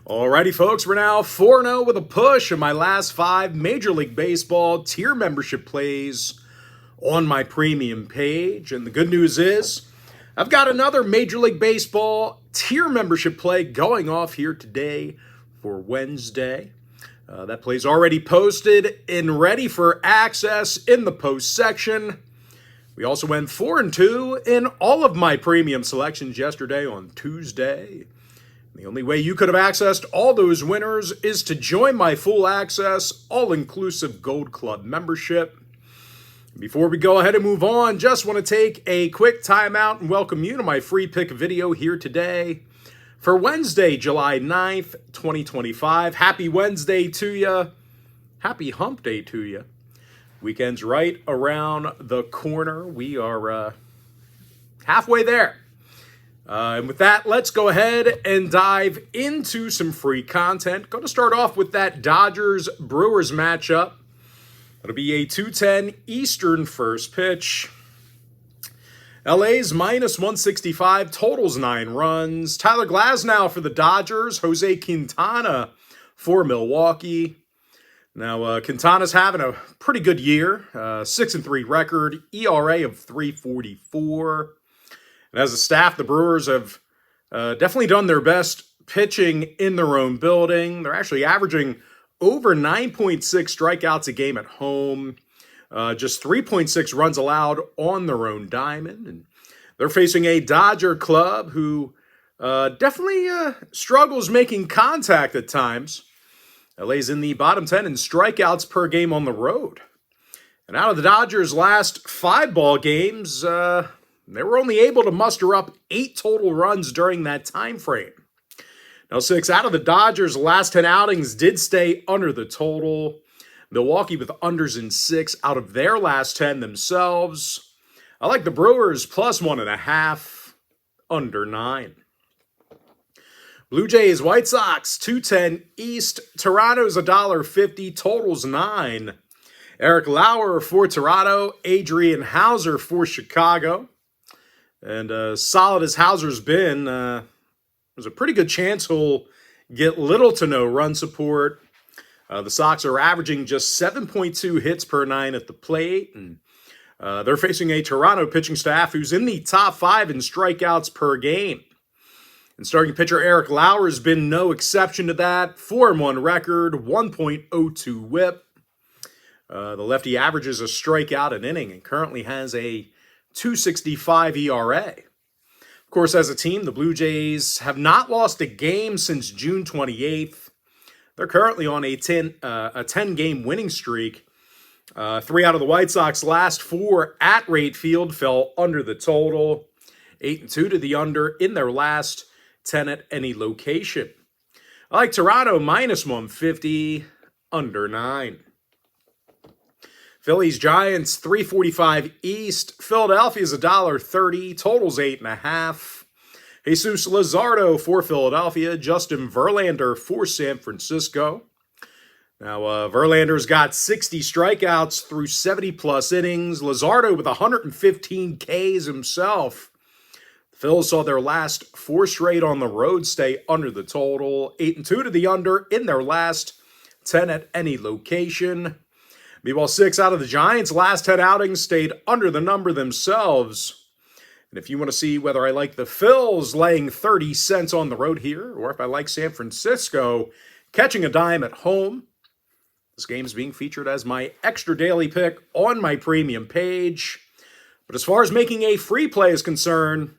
Alrighty, folks, we're now 4-0 with a push in my last 5 Major League Baseball tier membership plays on my premium page. And the good news is I've got another Major League Baseball tier membership play going off here today for Wednesday. That play's already posted and ready for access in the post section. We also went 4-2 in all of my premium selections yesterday on Tuesday. The only way you could have accessed all those winners is to join my full access, all-inclusive Gold Club membership. Before we go ahead and move on, just want to take a quick timeout and welcome you to my free pick video here today for Wednesday, July 9th, 2025. Happy Wednesday to you. Happy hump day to you. Weekend's right around the corner. We are halfway there. And with that, let's go ahead and dive into some free content. Going to start off with that Dodgers-Brewers matchup. It'll be a 2:10 Eastern first pitch. LA's minus 165, totals 9 runs. Tyler Glasnow for the Dodgers, Jose Quintana for Milwaukee. Now, Quintana's having a pretty good year, 6-3 record, ERA of 3.44. And as a staff, the Brewers have definitely done their best pitching in their own building. They're actually averaging over 9.6 strikeouts a game at home, just 3.6 runs allowed on their own diamond. And they're facing a Dodger club who definitely struggles making contact at times. LA's in the bottom 10 in strikeouts per game on the road. And out of the Dodgers' last 5 ball games, they were only able to muster up 8 total runs during that time frame. Now, 6 out of the Dodgers' last 10 outings did stay under the total. Milwaukee with unders in 6 out of their last 10 themselves. I like the Brewers plus 1.5, under 9. Blue Jays, White Sox, 2:10 East. Toronto's $1.50, totals 9. Eric Lauer for Toronto, Adrian Hauser for Chicago. And solid as Hauser's been, there's a pretty good chance he'll get little to no run support. The Sox are averaging just 7.2 hits per 9 at the plate, and they're facing a Toronto pitching staff who's in the top 5 in strikeouts per game. And starting pitcher Eric Lauer has been no exception to that. 4-1 record, 1.02 whip. The lefty averages a strikeout an inning and currently has a 2.65 ERA. Of course, as a team, the Blue Jays have not lost a game since June 28th. They're currently on a 10-game winning streak. 3 out of the White Sox last 4 at Rate Field fell under the total. 8-2 to the under in their last 10 at any location. I like Toronto minus 150, under 9. Phillies, Giants, 3:45 East. Philadelphia's $1.30, totals 8.5. Jesus Luzardo for Philadelphia. Justin Verlander for San Francisco. Now, Verlander's got 60 strikeouts through 70-plus innings. Luzardo with 115 Ks himself. The Phils saw their last 4 straight on the road stay under the total. 8-2 to the under in their last 10 at any location. Meanwhile, 6 out of the Giants' last 10 outings stayed under the number themselves. And if you want to see whether I like the Phils laying 30 cents on the road here, or if I like San Francisco catching a dime at home, this game is being featured as my extra daily pick on my premium page. But as far as making a free play is concerned,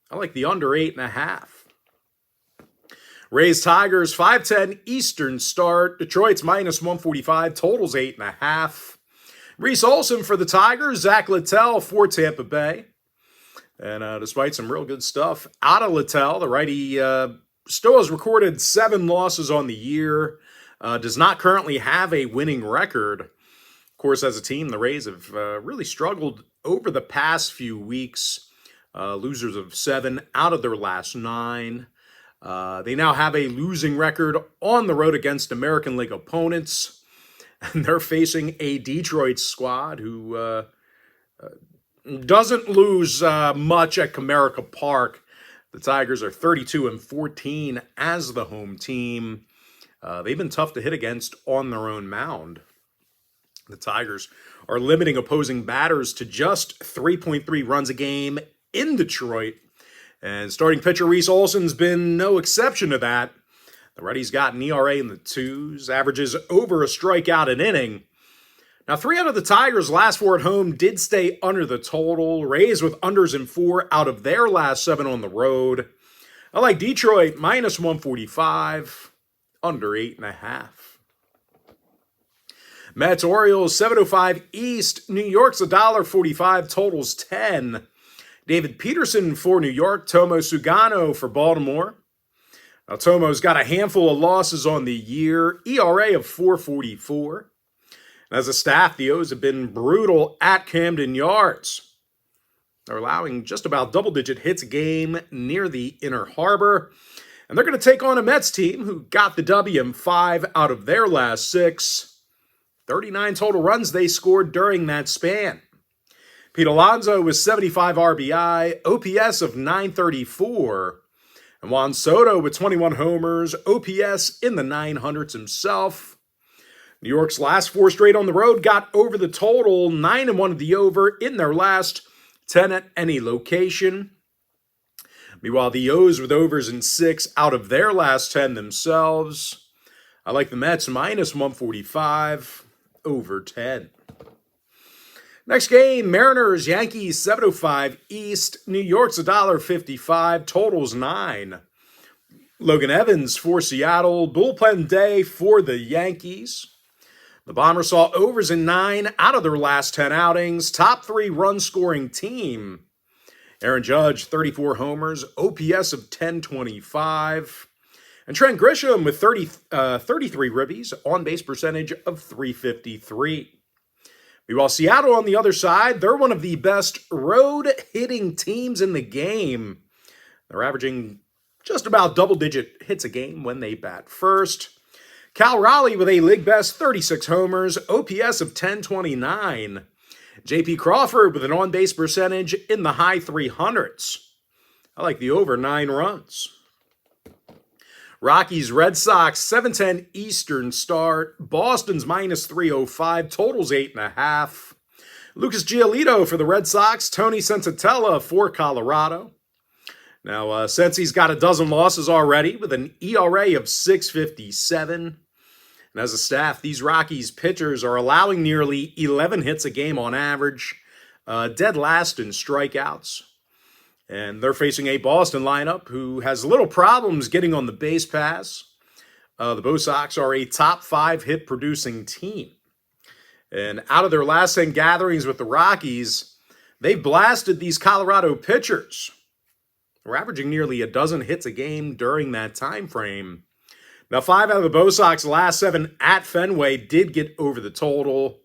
I like the under 8.5. Rays, Tigers, 5:10 Eastern start. Detroit's minus 145, totals 8.5. Reese Olson for the Tigers, Zach Littell for Tampa Bay. And despite some real good stuff out of Littell, the righty still has recorded 7 losses on the year, does not currently have a winning record. Of course, as a team, the Rays have really struggled over the past few weeks. Losers of 7 out of their last 9. They now have a losing record on the road against American League opponents, and they're facing a Detroit squad who doesn't lose much at Comerica Park. The Tigers are 32-14 as the home team. They've been tough to hit against on their own mound. The Tigers are limiting opposing batters to just 3.3 runs a game in Detroit. And starting pitcher Reese Olson's been no exception to that. The righty's got an ERA in the 2s, averages over a strikeout an inning. Now, 3 out of the Tigers' last 4 at home did stay under the total. Rays with unders in 4 out of their last 7 on the road. I like Detroit minus 145, under 8.5. Mets Orioles 7:05 East. New York's $1.45, totals 10. David Peterson for New York. Tomo Sugano for Baltimore. Now, Tomo's got a handful of losses on the year. ERA of 4.44. As a staff, the O's have been brutal at Camden Yards. They're allowing just about double-digit hits a game near the Inner Harbor. And they're going to take on a Mets team who got the W in 5 out of their last 6. 39 total runs they scored during that span. Pete Alonso with 75 RBI, OPS of 934. And Juan Soto with 21 homers, OPS in the 900s himself. New York's last 4 straight on the road got over the total, 9-1 of the over in their last 10 at any location. Meanwhile, the O's with overs in 6 out of their last 10 themselves. I like the Mets minus 145, over 10. Next game, Mariners, Yankees, 7:05 East. New York's $1.55, totals 9. Logan Evans for Seattle, bullpen day for the Yankees. The Bombers saw overs in 9 out of their last 10 outings. Top 3 run-scoring team. Aaron Judge, 34 homers, OPS of 1025. And Trent Grisham with 33 ribbies, on-base percentage of 353. Meanwhile, Seattle on the other side, they're one of the best road-hitting teams in the game. They're averaging just about double-digit hits a game when they bat first. Cal Raleigh with a league-best 36 homers, OPS of 1029. J.P. Crawford with an on-base percentage in the high 300s. I like the over 9 runs. Rockies, Red Sox, 7:10 Eastern start. Boston's minus 305, totals 8.5. Lucas Giolito for the Red Sox. Tony Sensatella for Colorado. Now, Sensi's got a dozen losses already with an ERA of 6.57. And as a staff, these Rockies pitchers are allowing nearly 11 hits a game on average, dead last in strikeouts. And they're facing a Boston lineup who has little problems getting on the base pass. The Bo Sox are a top 5 hit-producing team. And out of their last 10 gatherings with the Rockies, they've blasted these Colorado pitchers. They're averaging nearly a dozen hits a game during that time frame. Now, 5 out of the Bo Sox last 7 at Fenway did get over the total.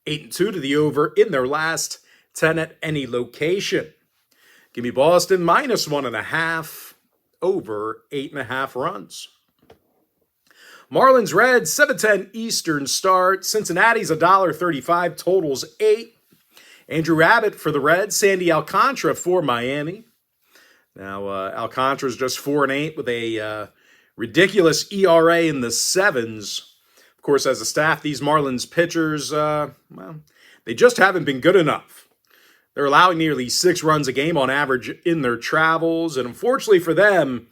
8-2 to the over in their last 10 at any location. Give me Boston minus 1.5, over 8.5 runs. Marlins Reds, 7:10 Eastern start. Cincinnati's $1.35, totals 8. Andrew Abbott for the Reds. Sandy Alcantara for Miami. Now, Alcantara's just 4-8 with a ridiculous ERA in the 7s. Of course, as a staff, these Marlins pitchers, they just haven't been good enough. They're allowing nearly 6 runs a game on average in their travels. And unfortunately for them,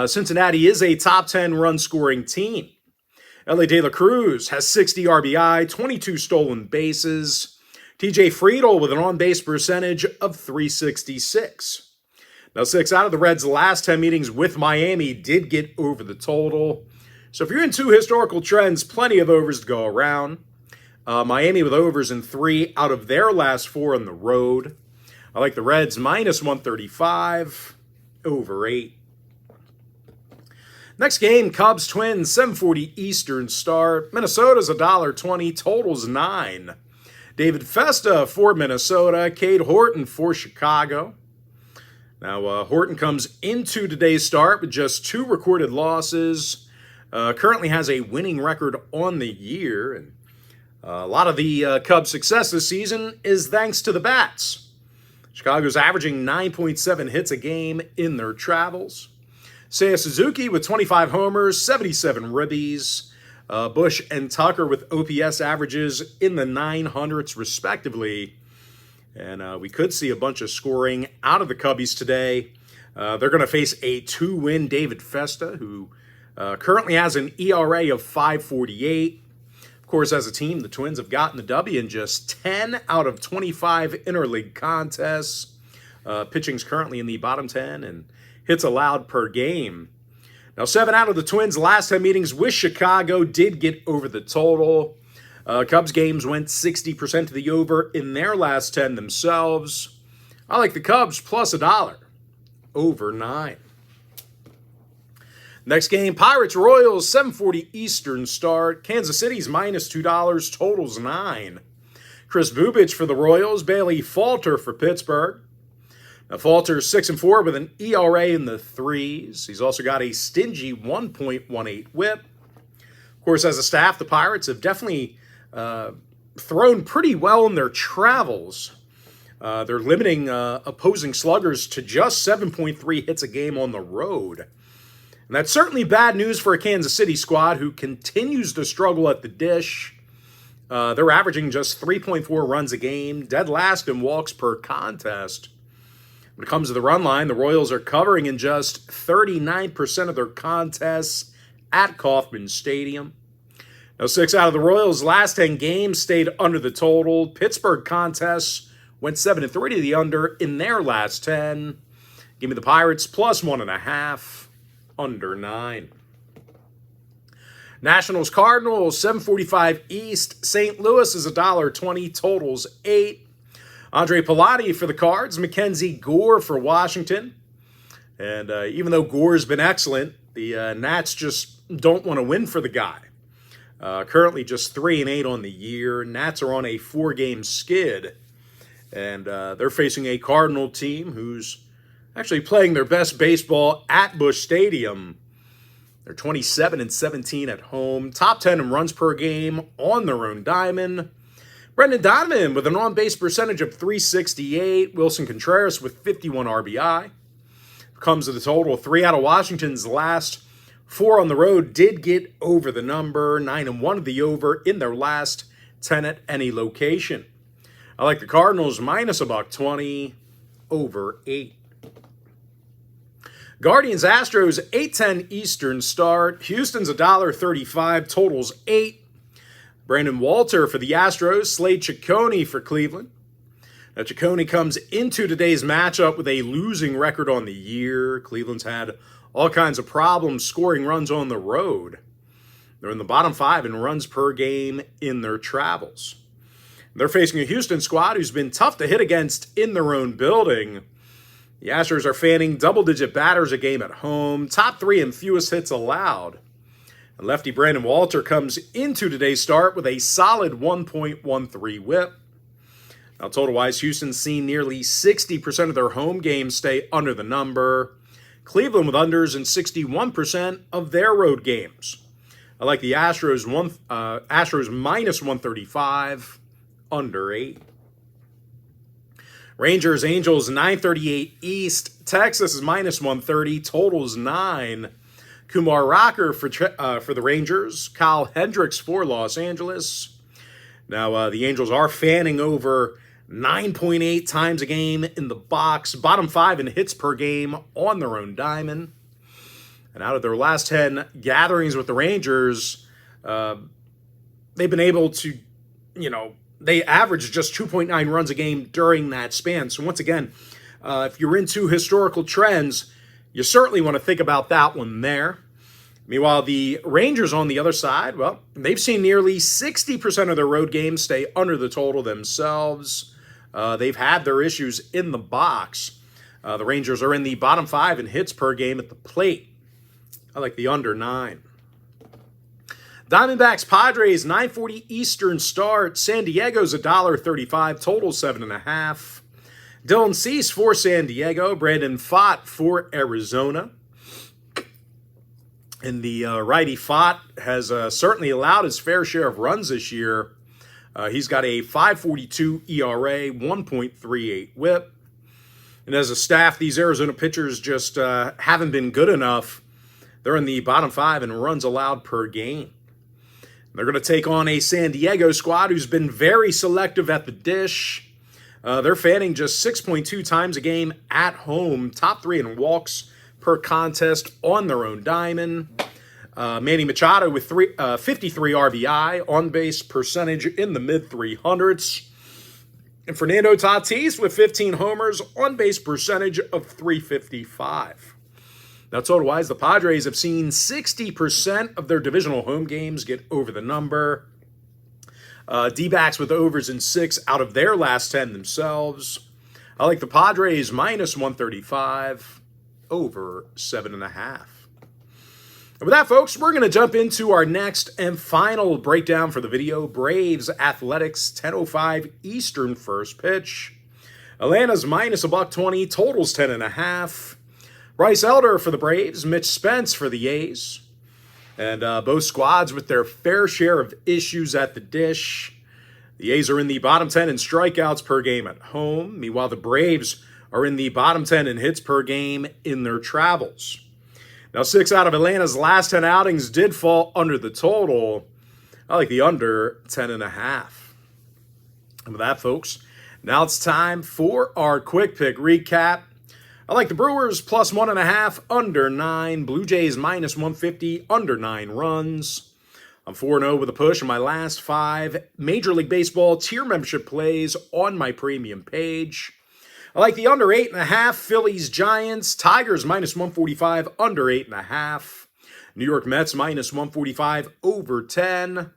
Cincinnati is a top 10 run-scoring team. L.A. De La Cruz has 60 RBI, 22 stolen bases. TJ Friedel with an on-base percentage of 366. Now, 6 out of the Reds' last 10 meetings with Miami did get over the total. So if you're into historical trends, plenty of overs to go around. Miami with overs in 3 out of their last 4 on the road. I like the Reds minus 135, over 8. Next game, Cubs Twins, 7:40 Eastern start. Minnesota's $1.20, totals 9. David Festa for Minnesota. Cade Horton for Chicago. Now, Horton comes into today's start with just 2 recorded losses. Currently has a winning record on the year. And a lot of the Cubs' success this season is thanks to the bats. Chicago's averaging 9.7 hits a game in their travels. Seiya Suzuki with 25 homers, 77 ribbies. Bush and Tucker with OPS averages in the 900s respectively. And we could see a bunch of scoring out of the Cubbies today. They're going to face a 2-win David Festa, who currently has an ERA of 5.48. Of course, as a team, the Twins have gotten the W in just 10 out of 25 interleague contests. Pitching's currently in the bottom 10 and hits allowed per game. Now, 7 out of the Twins' last 10 meetings with Chicago did get over the total. Cubs games went 60% to the over in their last 10 themselves. I like the Cubs plus $1, over 9. Next game, Pirates-Royals, 7:40 Eastern start. Kansas City's minus $2, totals 9. Chris Bubich for the Royals, Bailey Falter for Pittsburgh. Now, Falter's 6-4 with an ERA in the 3s. He's also got a stingy 1.18 whip. Of course, as a staff, the Pirates have definitely thrown pretty well in their travels. They're limiting opposing sluggers to just 7.3 hits a game on the road. And that's certainly bad news for a Kansas City squad who continues to struggle at the dish. They're averaging just 3.4 runs a game, dead last in walks per contest. When it comes to the run line, the Royals are covering in just 39% of their contests at Kauffman Stadium. Now, 6 out of the Royals' last 10 games stayed under the total. Pittsburgh contests went 7-3 to the under in their last 10. Give me the Pirates plus 1.5. Under 9. Nationals Cardinals, 7:45 East. St. Louis is $1.20, totals 8. Andre Pilati for the Cards, Mackenzie Gore for Washington. And even though Gore's been excellent, the Nats just don't want to win for the guy. Currently just 3-8 on the year. Nats are on a 4-game skid. And they're facing a Cardinal team who's actually playing their best baseball at Busch Stadium. They're 27-17 at home, top 10 in runs per game on their own diamond. Brendan Donovan with an on-base percentage of .368. Wilson Contreras with 51 RBI. Comes to the total, 3 out of Washington's last 4 on the road did get over the number. 9-1 of the over in their last 10 at any location. I like the Cardinals minus $1.20, over 8. Guardians Astros, 8:10 Eastern start. Houston's $1.35, totals 8. Brandon Walter for the Astros, Slade Ciccone for Cleveland. Now, Ciccone comes into today's matchup with a losing record on the year. Cleveland's had all kinds of problems scoring runs on the road. They're in the bottom 5 in runs per game in their travels. They're facing a Houston squad who's been tough to hit against in their own building. The Astros are fanning double-digit batters a game at home, top 3 in fewest hits allowed. And lefty Brandon Walter comes into today's start with a solid 1.13 whip. Now, total-wise, Houston's seen nearly 60% of their home games stay under the number. Cleveland with unders in 61% of their road games. I like the Astros minus 135, under 8. Rangers, Angels, 9:38 East. Texas is minus 130. Totals 9. Kumar Rocker for the Rangers. Kyle Hendricks for Los Angeles. Now, the Angels are fanning over 9.8 times a game in the box. Bottom 5 in hits per game on their own diamond. And out of their last 10 gatherings with the Rangers, they've been able to, they averaged just 2.9 runs a game during that span. So once again, if you're into historical trends, you certainly want to think about that one there. Meanwhile, the Rangers on the other side, well, they've seen nearly 60% of their road games stay under the total themselves. They've had their issues in the box. The Rangers are in the bottom 5 in hits per game at the plate. I like the under 9. Diamondbacks, Padres, 9:40 Eastern start. San Diego's $1.35, total 7.5. Dylan Cease for San Diego. Brandon Pfaadt for Arizona. And the righty Pfaadt has certainly allowed his fair share of runs this year. He's got a 5.42 ERA, 1.38 whip. And as a staff, these Arizona pitchers just haven't been good enough. They're in the bottom 5 in runs allowed per game. They're going to take on a San Diego squad who's been very selective at the dish. They're fanning just 6.2 times a game at home, top 3 in walks per contest on their own diamond. Manny Machado with 53 RBI, on-base percentage in the mid-300s. And Fernando Tatis with 15 homers, on-base percentage of .355. Now, total-wise, the Padres have seen 60% of their divisional home games get over the number. D-backs with overs in 6 out of their last 10 themselves. I like the Padres minus 135, over 7.5. And with that, folks, we're going to jump into our next and final breakdown for the video. Braves Athletics, 10:05 Eastern first pitch. Atlanta's minus $1.20, totals 10.5. Bryce Elder for the Braves, Mitch Spence for the A's. And both squads with their fair share of issues at the dish. The A's are in the bottom 10 in strikeouts per game at home. Meanwhile, the Braves are in the bottom 10 in hits per game in their travels. Now, 6 out of Atlanta's last 10 outings did fall under the total. I like the under 10.5. And with that, folks, now it's time for our quick pick recap. I like the Brewers plus 1.5, under 9. Blue Jays minus 150, under 9 runs. I'm 4-0 with a push in my last 5 Major League Baseball tier membership plays on my premium page. I like the under 8.5, Phillies Giants. Tigers minus 145, under 8.5. New York Mets minus 145, over 10.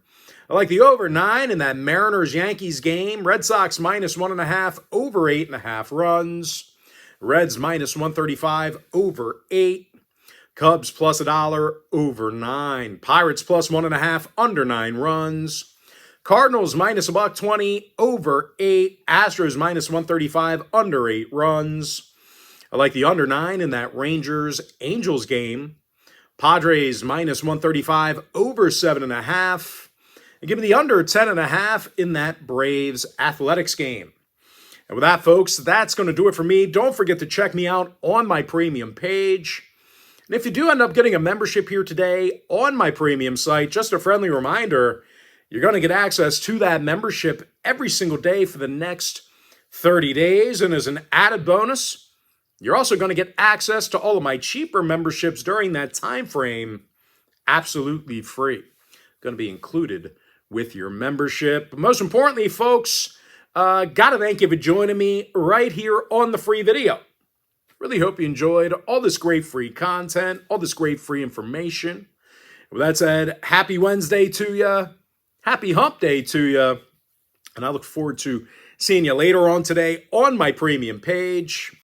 I like the over 9 in that Mariners-Yankees game. Red Sox minus 1.5, over 8.5 runs. Reds minus 135, over 8. Cubs plus $1, over 9. Pirates plus 1.5, under 9 runs. Cardinals minus $1.20, over 8. Astros minus 135, under 8 runs. I like the under 9 in that Rangers-Angels game. Padres minus 135, over 7.5. And give me the under 10.5 in that Braves-Athletics game. And with that, folks, that's going to do it for me. Don't forget to check me out on my premium page. And if you do end up getting a membership here today on my premium site, just a friendly reminder, you're going to get access to that membership every single day for the next 30 days. And as an added bonus, you're also going to get access to all of my cheaper memberships during that time frame, absolutely free. Going to be included with your membership. But most importantly, folks, gotta thank you for joining me right here on the free video. Really hope you enjoyed all this great free content, all this great free information. With that said, happy Wednesday to you. Happy hump day to you. And I look forward to seeing you later on today on my premium page.